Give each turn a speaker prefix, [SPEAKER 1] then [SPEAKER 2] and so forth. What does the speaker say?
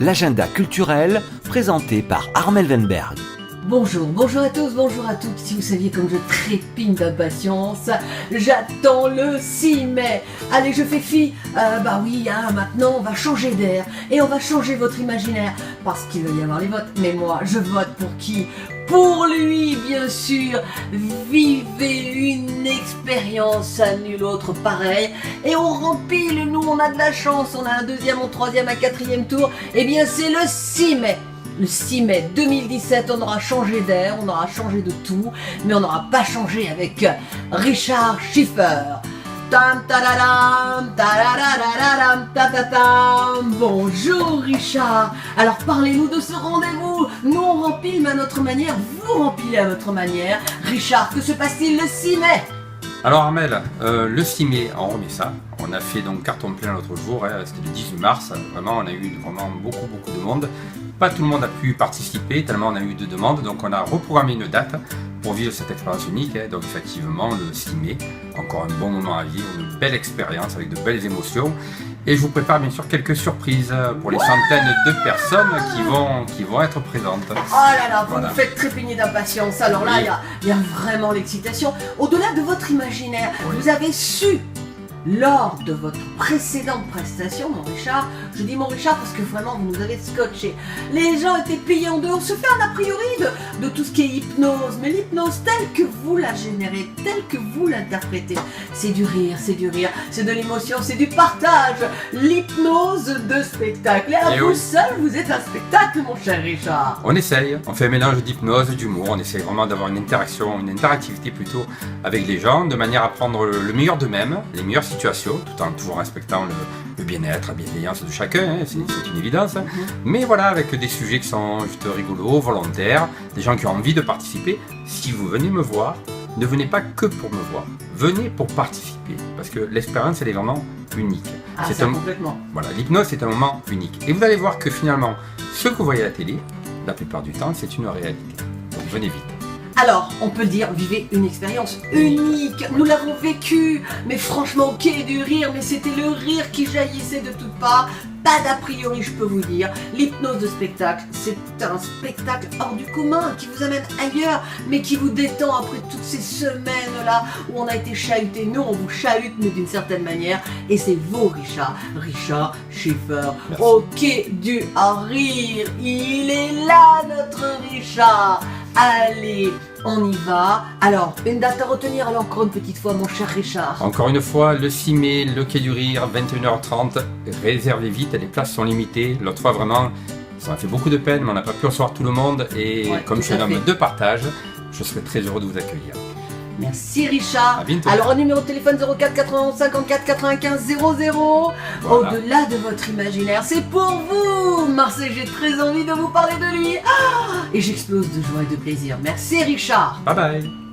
[SPEAKER 1] l'agenda culturel présenté par Armelle Wenberg.
[SPEAKER 2] Bonjour à tous, bonjour à toutes. Si vous saviez comme je trépigne d'impatience, j'attends le 6 mai. Allez, je fais fi. Maintenant on va changer d'air et on va changer votre imaginaire parce qu'il va y avoir les votes. Mais moi, je vote pour qui? Pour lui, bien sûr. Vivez une expérience à nul autre pareil. Et on rempile, nous on a de la chance. On a un deuxième, un troisième, un quatrième tour. Eh bien c'est le 6 mai. Le 6 mai 2017, on aura changé d'air, on aura changé de tout, mais on n'aura pas changé avec Richard Schiffer. Tam tadadam, tadadadadam, tatatam. Bonjour Richard. Alors parlez-nous de ce rendez-vous. Nous on rempile à notre manière, vous rempilez à votre manière. Richard, que se passe-t-il le 6 mai?
[SPEAKER 3] Alors Armelle, le 6 mai, on remet ça. On a fait donc carton plein l'autre jour, c'était le 18 mars. Vraiment, on a eu beaucoup de monde. Pas tout le monde a pu participer, tellement on a eu de demandes. Donc on a reprogrammé une date pour vivre cette expérience unique. Donc effectivement, le 6 mai, encore un bon moment à vivre, une belle expérience avec de belles émotions. Et je vous prépare bien sûr quelques surprises pour les centaines de personnes qui vont être présentes.
[SPEAKER 2] Oh là là, vous
[SPEAKER 3] Voilà.
[SPEAKER 2] me faites trépigner d'impatience. Alors là,
[SPEAKER 3] Oui.
[SPEAKER 2] il y a vraiment l'excitation. Au-delà de votre imaginaire,
[SPEAKER 3] Oui.
[SPEAKER 2] vous avez su, lors de votre précédente prestation, mon Richard, je dis mon Richard parce que vraiment vous nous avez scotché. Les gens étaient pliés en deux, on se fait un a priori de tout ce qui est hypnose, mais l'hypnose telle que vous la générez, telle que vous l'interprétez, c'est du rire, c'est de l'émotion, c'est du partage, l'hypnose de spectacle. Et à
[SPEAKER 3] Et
[SPEAKER 2] vous
[SPEAKER 3] oui.
[SPEAKER 2] seul, vous êtes un spectacle, mon cher Richard.
[SPEAKER 3] On essaye, on fait un mélange d'hypnose, d'humour, on essaye vraiment d'avoir une interaction, une interactivité plutôt avec les gens, de manière à prendre le meilleur d'eux-mêmes, les meilleures situations, tout en toujours respectant le bien-être, la bienveillance de chacun, hein, c'est une évidence. Mais voilà, avec des sujets qui sont juste rigolos, volontaires, des gens qui ont envie de participer. Si vous venez me voir, ne venez pas que pour me voir, venez pour participer, parce que l'expérience elle est vraiment unique.
[SPEAKER 2] Ah,
[SPEAKER 3] C'est
[SPEAKER 2] ça
[SPEAKER 3] un-
[SPEAKER 2] complètement.
[SPEAKER 3] Voilà, l'hypnose c'est un moment unique. Et vous allez voir que finalement, ce que vous voyez à la télé, la plupart du temps, c'est une réalité. Donc venez vite.
[SPEAKER 2] Alors, on peut dire, vivez une expérience unique. Nous l'avons vécu. Mais franchement, ok, du rire, mais c'était le rire qui jaillissait de toutes parts. Pas d'a priori, je peux vous dire. L'hypnose de spectacle, c'est un spectacle hors du commun qui vous amène ailleurs, mais qui vous détend après toutes ces semaines-là où on a été chahuté. Nous, on vous chahute, mais d'une certaine manière. Et c'est vous, Richard Schiffer.
[SPEAKER 3] Merci.
[SPEAKER 2] Ok, du à rire. Il est là, notre Richard. Allez, on y va. Alors, une date à retenir, alors encore une petite fois, mon cher Richard.
[SPEAKER 3] Encore une fois, le 6 mai, le Quai du Rire, 21h30. Réservez vite, les places sont limitées. L'autre fois, vraiment, ça m'a fait beaucoup de peine, mais on n'a pas pu recevoir tout le monde. Et
[SPEAKER 2] Ouais,
[SPEAKER 3] comme
[SPEAKER 2] tout
[SPEAKER 3] je suis
[SPEAKER 2] à
[SPEAKER 3] un homme
[SPEAKER 2] fait.
[SPEAKER 3] de partage, je serai très heureux de vous accueillir.
[SPEAKER 2] Merci Richard.
[SPEAKER 3] À bientôt.
[SPEAKER 2] Alors, au numéro de téléphone 04 91 54 95 00.
[SPEAKER 3] Voilà.
[SPEAKER 2] Au-delà de votre imaginaire, c'est pour vous. Marseille, j'ai très envie de vous parler de lui. Ah, et j'explose de joie et de plaisir. Merci Richard.
[SPEAKER 3] Bye bye.